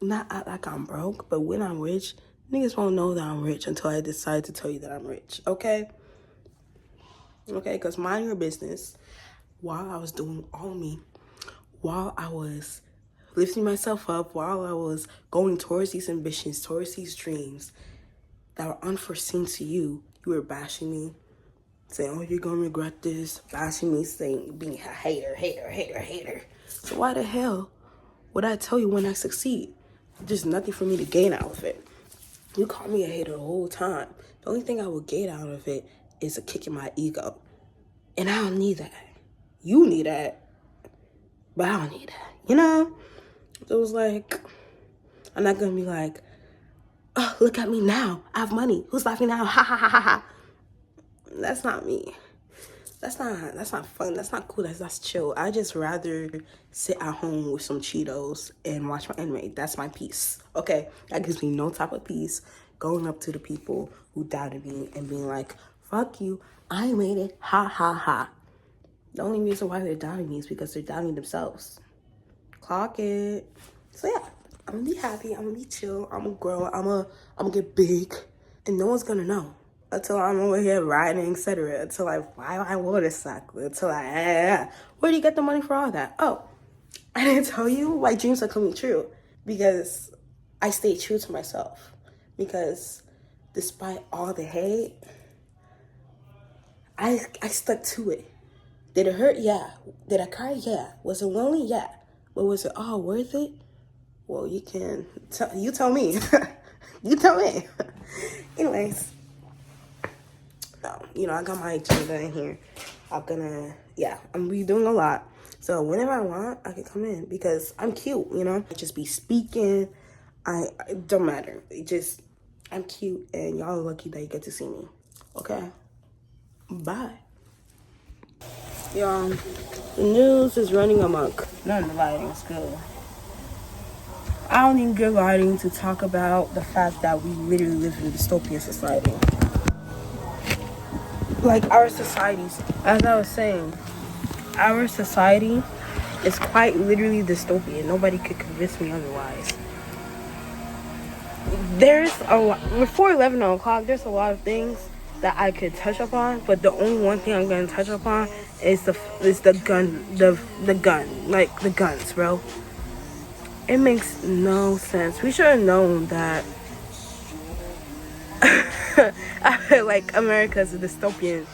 not act like I'm broke, but when I'm rich, niggas won't know that I'm rich until I decide to tell you that I'm rich, okay? Okay, because mind your business. While I was doing all me, while I was lifting myself up, while I was going towards these ambitions, towards these dreams that were unforeseen to you, you were bashing me, saying, oh, you're gonna regret this, bashing me, saying, being a hater. So why the hell would I tell you when I succeed? There's nothing for me to gain out of it. You call me a hater the whole time. The only thing I will gain out of it is a kick in my ego. And I don't need that. You need that. But I don't need that. You know? It was like, I'm not gonna be like, oh, look at me now. I have money. Who's laughing now? Ha ha ha ha ha. That's not me. That's not fun. That's not cool. That's chill. I just rather sit at home with some Cheetos and watch my anime. That's my peace. Okay? That gives me no type of peace. Going up to the people who doubted me and being like, fuck you. I made it. Ha ha ha. The only reason why they're doubting me is because they're doubting themselves. Clock it. So yeah, I'm gonna be happy. I'm gonna be chill. I'm gonna grow. I'm gonna get big, and no one's gonna know until I'm over here riding, etc. Until I buy my motorcycle. Until where do you get the money for all that? Oh, I didn't tell you. My dreams are coming true because I stayed true to myself. Because despite all the hate, I stuck to it. Did it hurt? Yeah. Did I cry? Yeah. Was it lonely? Yeah. But was it all worth it? Well, you can you tell me. You tell me. Anyways, I got my agenda in here. I'm gonna be doing a lot. So whenever I want, I can come in because I'm cute, I just be speaking. It don't matter. I'm cute and y'all are lucky that you get to see me. Okay? Bye. Y'all, the news is running amok. None of the lighting is good. I don't need good lighting to talk about the fact that we literally live in a dystopian society. Like our societies, as I was saying, our society is quite literally dystopian. Nobody could convince me otherwise. There's a lot, before 11 o'clock, there's a lot of things that I could touch upon, but the only one thing I'm gonna touch upon is the gun, the gun, like the guns, bro. It makes no sense. We should have known that like America's a dystopian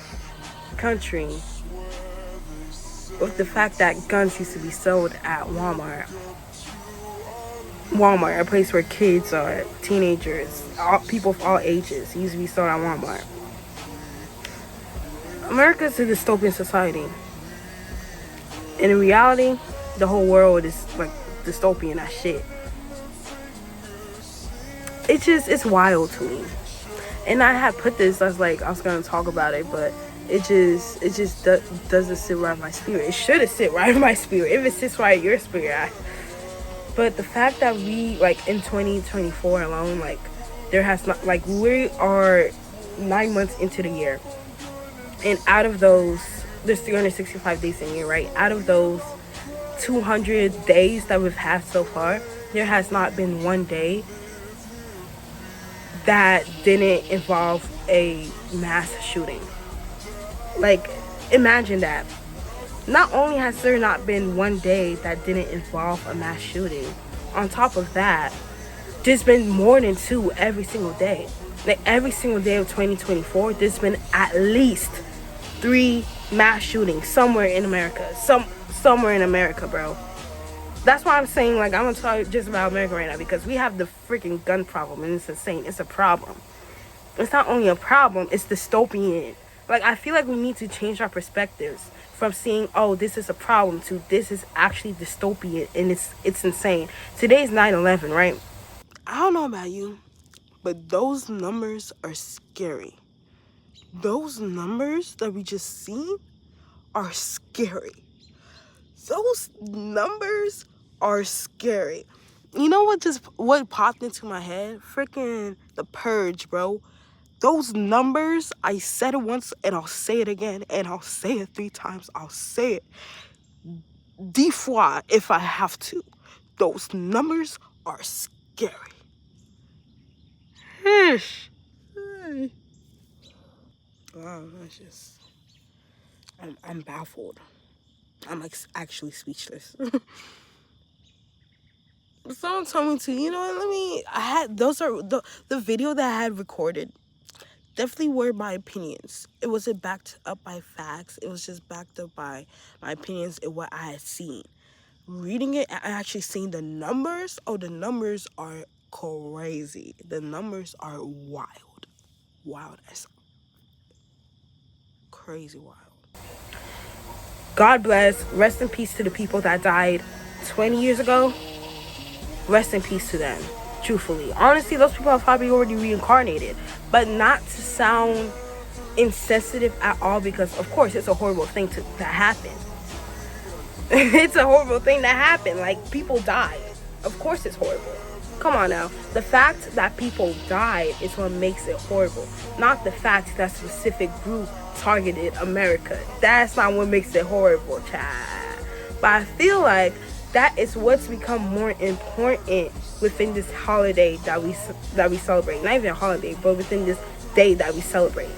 country with the fact that guns used to be sold at Walmart, a place where kids are, teenagers, people of all ages, used to be sold at Walmart. America's a dystopian society. And in reality, the whole world is like dystopian as shit. It's wild to me. And I had put this, I was gonna talk about it, but it just doesn't sit right in my spirit. It should have sit right in my spirit. If it sits right in your spirit, but the fact that we, like, in 2024 alone, like, there has not, like, we are 9 months into the year. And out of those, there's 365 days in a year, right? Out of those 200 days that we've had so far, there has not been one day that didn't involve a mass shooting. Like, imagine that. Not only has there not been one day that didn't involve a mass shooting, on top of that, there's been more than two every single day. Like, every single day of 2024, there's been at least 3 mass shootings somewhere in America. Somewhere in America, bro. That's why I'm saying, like, I'm gonna talk just about America right now, because we have the freaking gun problem, and it's insane. It's a problem. It's not only a problem, it's dystopian. Like, I feel like we need to change our perspectives from seeing, oh, this is a problem, to this is actually dystopian, and it's insane. Today's 9/11, right? I don't know about you, but those numbers are scary. Those numbers that we just seen are scary. Those numbers are scary. You know what popped into my head? Freaking The Purge, bro. Those numbers, I said it once and I'll say it again and I'll say it 3 times. I'll say it 10 fois if I have to. Those numbers are scary. scary. Yeesh. Wow, that's just... I'm baffled. I'm like actually speechless. Someone told me to, you know what, I had, those are, the video that I had recorded definitely were my opinions. It wasn't backed up by facts. It was just backed up by my opinions and what I had seen. Reading it, I actually seen the numbers. Oh, the numbers are crazy. The numbers are wild. Wild as crazy wild. God bless. Rest in peace to the people that died 20 years ago. Rest in peace to them. Truthfully. Honestly, those people have probably already reincarnated. But not to sound insensitive at all, because of course it's a horrible thing that happened. It's a horrible thing that happened. Like, people died. Of course it's horrible. Come on now. The fact that people died is what makes it horrible. Not the fact that specific group targeted America. That's not what makes it horrible, child. But I feel like that is what's become more important within this holiday that we celebrate. Not even a holiday, but within this day that we celebrate.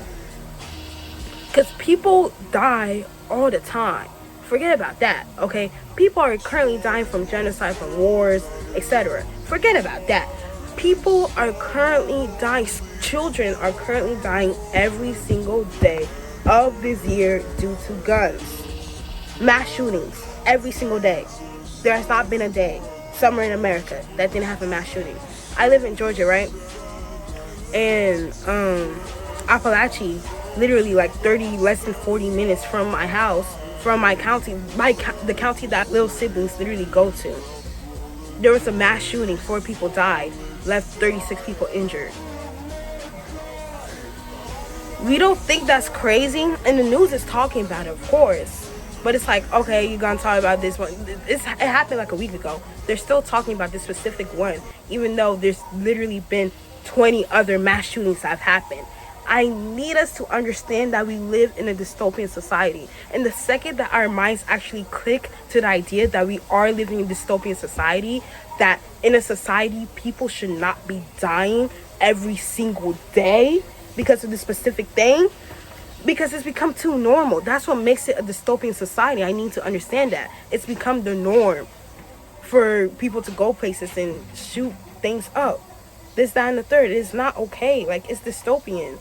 Because people die all the time. Forget about that, okay? People are currently dying from genocide, from wars, etc. Forget about that. People are currently dying. Children are currently dying every single day of this year due to guns. Mass shootings every single day. There has not been a day somewhere in America that didn't have a mass shooting. I live in Georgia, right? And Appalachia, literally like less than 40 minutes from my house, from my county, the county that little siblings literally go to. There was a mass shooting. 4 people died, left 36 people injured. We don't think that's crazy, and the news is talking about it, of course. But it's like, okay, you're gonna talk about this one. It happened like a week ago. They're still talking about this specific one, even though there's literally been 20 other mass shootings that have happened. I need us to understand that we live in a dystopian society. And the second that our minds actually click to the idea that we are living in a dystopian society, that in a society people should not be dying every single day because of this specific thing, because it's become too normal. That's what makes it a dystopian society. I need to understand that. It's become the norm for people to go places and shoot things up. This, that, and the third. It's not okay. Like, it's dystopian.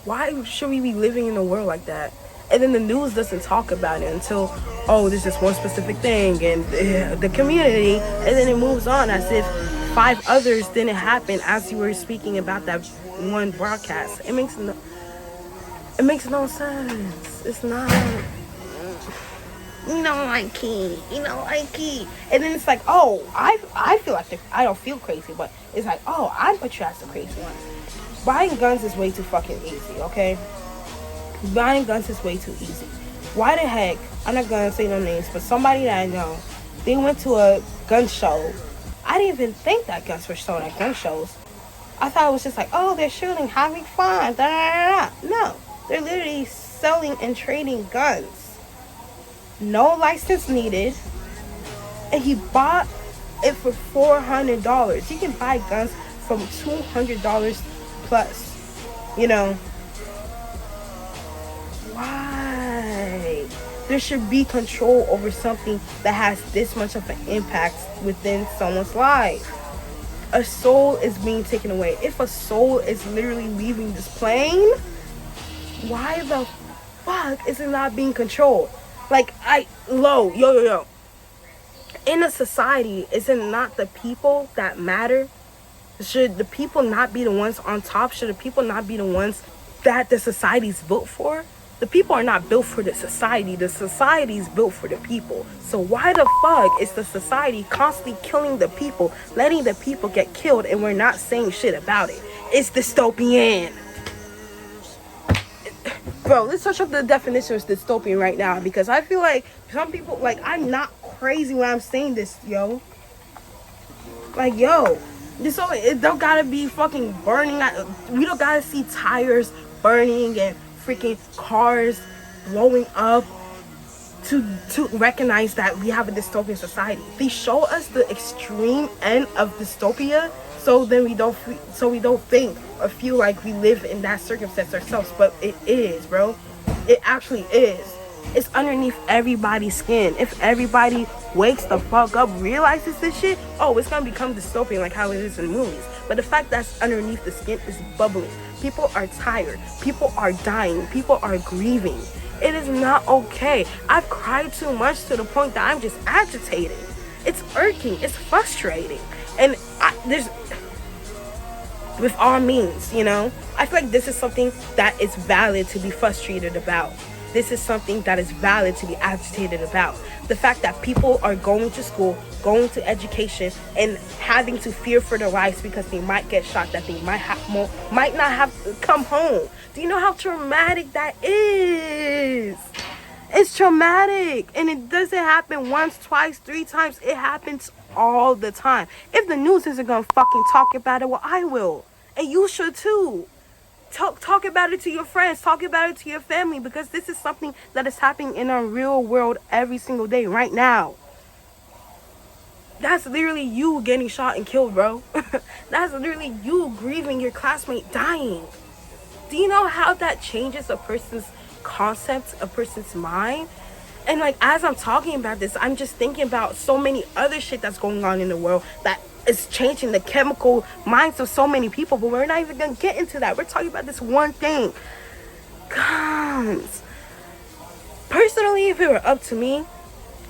Why should we be living in a world like that? And then the news doesn't talk about it until, oh, there's this one specific thing and the community, and then it moves on as if 5 others didn't happen as you were speaking about that one broadcast. It makes no sense. It's not, like key. And then it's like, oh, I feel like I don't feel crazy, but it's like, oh, I'm portrayed as the crazy one. Buying guns is way too fucking easy, okay? Buying guns is way too easy. Why the heck, I'm not gonna say no names, but somebody that I know, they went to a gun show. I didn't even think that guns were sold at gun shows. I thought it was just like, oh, they're shooting, having fun, da da da da. No, they're literally selling and trading guns. No license needed. And he bought it for $400. You can buy guns from $200 plus. Why? There should be control over something that has this much of an impact within someone's life. A soul is being taken away. If a soul is literally leaving this plane, why the fuck is it not being controlled? Like, yo. In a society, is it not the people that matter? Should the people not be the ones on top? Should the people not be the ones that the society is built for? The people are not built for the society. The society is built for the people. So why the fuck is the society constantly killing the people, letting the people get killed, and we're not saying shit about it? It's dystopian. Bro, let's touch up the definition of dystopian right now, because I feel like some people, like, I'm not crazy when I'm saying this, yo. Like, yo, it don't gotta be fucking burning. We don't gotta see tires burning and freaking cars blowing up. to recognize that we have a dystopian society. They show us the extreme end of dystopia, so then we don't think or feel like we live in that circumstance ourselves. But it is, bro. It actually is. It's underneath everybody's skin. If everybody wakes the fuck up, realizes this shit, oh, it's gonna become dystopian like how it is in movies. But the fact that's underneath the skin is bubbling. People are tired. People are dying. People are grieving. It is not okay. I've cried too much to the point that I'm just agitated. It's irking. It's frustrating. And there's, with all means, you know, I feel like this is something that is valid to be frustrated about. This is something that is valid to be agitated about. The fact that people are going to school, going to education, and having to fear for their lives because they might get shot, that they might not have to come home. Do you know how traumatic that is? It's traumatic. And it doesn't happen once, twice, 3 times. It happens all the time. If the news isn't gonna fucking talk about it, well, I will. And you should too. Talk about it to your friends. Talk about it to your family, because this is something that is happening in our real world every single day right now. That's literally you getting shot and killed, bro. That's literally you grieving your classmate dying. Do you know how that changes a person's concept, a person's mind? And like, as I'm talking about this, I'm just thinking about so many other shit that's going on in the world that is changing the chemical minds of so many people. But we're not even gonna get into that. We're talking about this one thing. Guns. Personally, if it were up to me,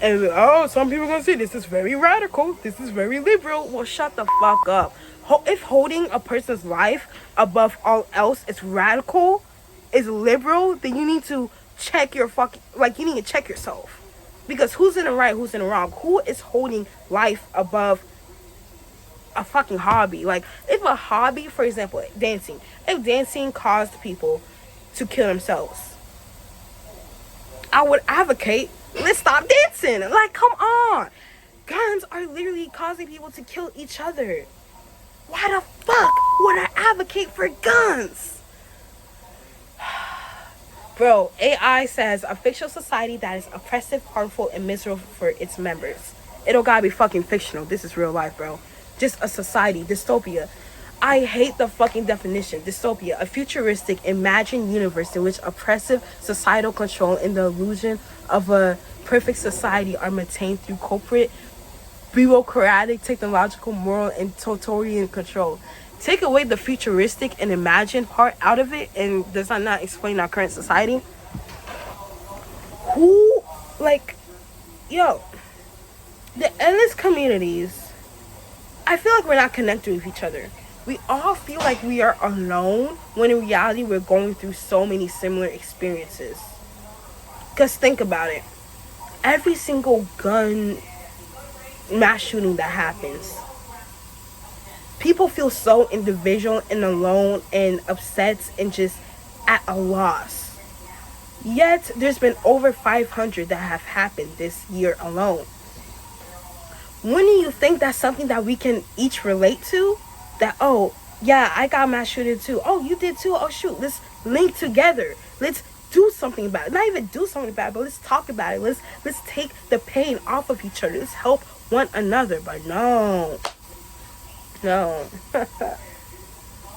and some people are gonna say this is very radical, this is very liberal. Well, shut the fuck up. If holding a person's life above all else is radical, is liberal, then you need to check your you need to check yourself. Because who's in the right, who's in the wrong? Who is holding life above a fucking hobby? Like, if a hobby, for example, dancing, if dancing caused people to kill themselves, I would advocate, let's stop dancing. Like, come on. Guns are literally causing people to kill each other. Why the fuck would I advocate for guns? Bro, AI says a fictional society that is oppressive, harmful, and miserable for its members. It don't gotta be fucking fictional. This is real life, bro. Just a society. Dystopia. I hate the fucking definition. Dystopia. A futuristic, imagined universe in which oppressive societal control and the illusion of a perfect society are maintained through corporate, bureaucratic, technological, moral, and totalitarian control. Take away the futuristic and imagined part out of it, and does that not explain our current society? The endless communities, I feel like we're not connected with each other. We all feel like we are alone, when in reality we're going through so many similar experiences. Because think about it. Every single gun mass shooting that happens, people feel so individual and alone and upset and just at a loss. Yet, there's been over 500 that have happened this year alone. Wouldn't you think that's something that we can each relate to? That, oh, yeah, I got mass shooting too. Oh, you did too? Oh, shoot, let's link together. Let's do something about it. Not even do something about it, but let's talk about it. Let's take the pain off of each other. Let's help one another. But no.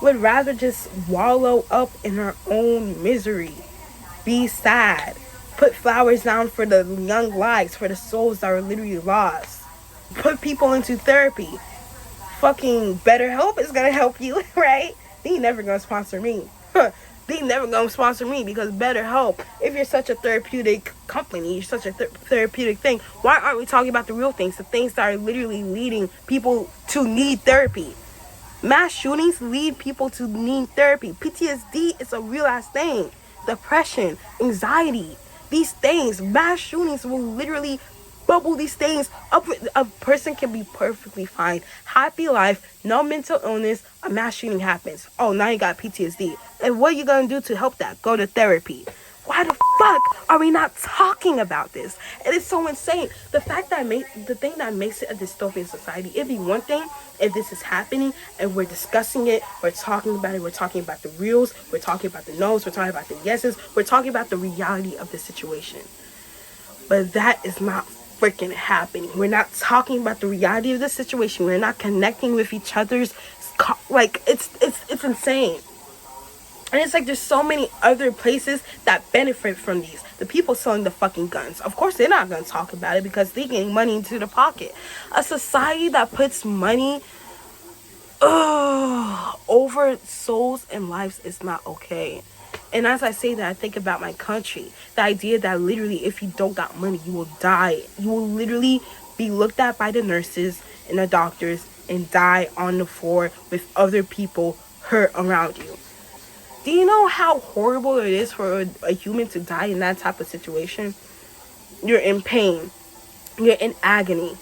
Would rather just wallow up in our own misery, be sad, put flowers down for the young lives, for the souls that are literally lost, put people into therapy. Fucking BetterHelp is gonna help you, right? They ain't never gonna sponsor me. They never gonna sponsor me, because BetterHelp, if you're such a therapeutic company, you're such a therapeutic thing, why aren't we talking about the real things, the things that are literally leading people to need therapy? Mass shootings lead people to need therapy. PTSD is a real ass thing. Depression, anxiety, these things, mass shootings will literally bubble these things up. A person can be perfectly fine, happy life, no mental illness, a mass shooting happens. Oh, now you got PTSD. And what are you gonna do to help that? Go to therapy. Why the fuck are we not talking about this? It is so insane. The thing that makes it a dystopian society, it'd be one thing if this is happening and we're discussing it, we're talking about it, we're talking about the reals, we're talking about the no's, we're talking about the yeses, we're talking about the reality of the situation. But that is not freaking happening. We're not talking about the reality of the situation. We're not connecting with each other's, like, it's insane. And it's like there's so many other places that benefit from these. The people selling the fucking guns. Of course, they're not going to talk about it because they're getting money into the pocket. A society that puts money over souls and lives is not okay. And as I say that, I think about my country. The idea that literally if you don't got money, you will die. You will literally be looked at by the nurses and the doctors and die on the floor with other people hurt around you. Do you know how horrible it is for a human to die in that type of situation? You're in pain. You're in agony.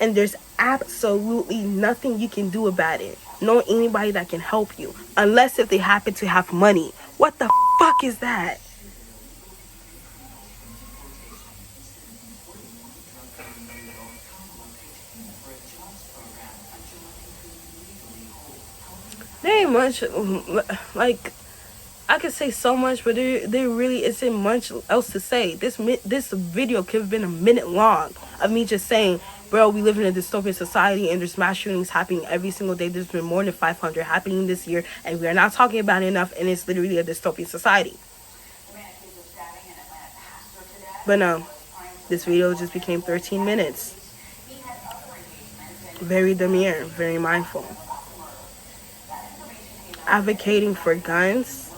And there's absolutely nothing you can do about it. No anybody that can help you. Unless if they happen to have money. What the fuck is that? There ain't much, like, I could say so much, but there really isn't much else to say. This video could have been a minute long of me just saying, bro, we live in a dystopian society and there's mass shootings happening every single day. There's been more than 500 happening this year and we're not talking about it enough, and it's literally a dystopian society. But no, this video just became 13 minutes. Very demure, very mindful. Advocating for guns.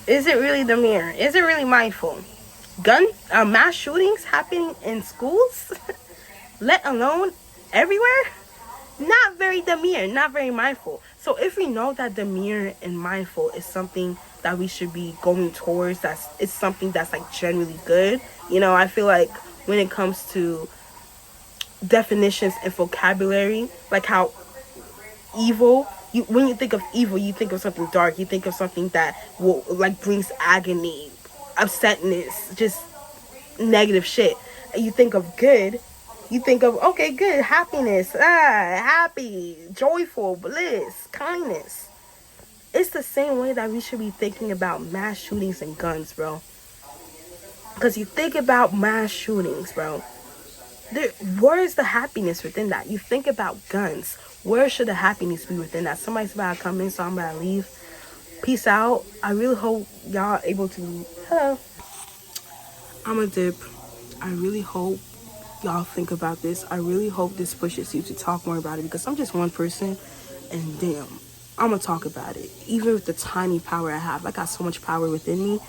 Is it really demure? Is it really mindful? Mass shootings happening in schools, let alone everywhere? Not very demure, not very mindful. So if we know that demure and mindful is something that we should be going towards, it's something that's like generally good. You know, I feel like when it comes to definitions and vocabulary, like how evil, when you think of evil, you think of something dark. You think of something that will like brings agony, upsetness, just negative shit. You think of good, you think of, okay, good, happiness, happy, joyful, bliss, kindness. It's the same way that we should be thinking about mass shootings and guns, bro. Because you think about mass shootings, bro, where is the happiness within that? You think about guns, where should the happiness be within that? Somebody's about to come in, so I'm about to leave. Peace out. I really hope y'all able to, hello, I'm a dip. I really hope y'all think about this. I really hope this pushes you to talk more about it, because I'm just one person and damn, I'm gonna talk about it. Even with the tiny power I have, I got so much power within me,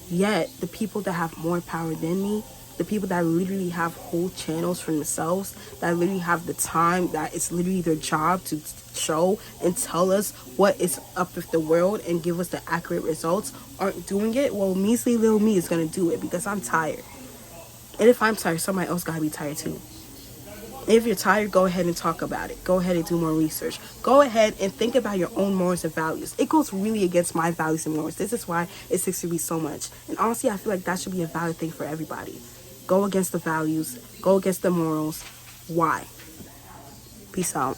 yet the people that have more power than me, the people that literally have whole channels for themselves, that literally have the time, that it's literally their job to show and tell us what is up with the world and give us the accurate results, aren't doing it. Well, measly little me is gonna do it because I'm tired. And if I'm tired, somebody else gotta be tired too. If you're tired, go ahead and talk about it. Go ahead and do more research. Go ahead and think about your own morals and values. It goes really against my values and morals. This is why it sticks to me so much. And honestly, I feel like that should be a valid thing for everybody. Go against the values. Go against the morals. Why? Peace out.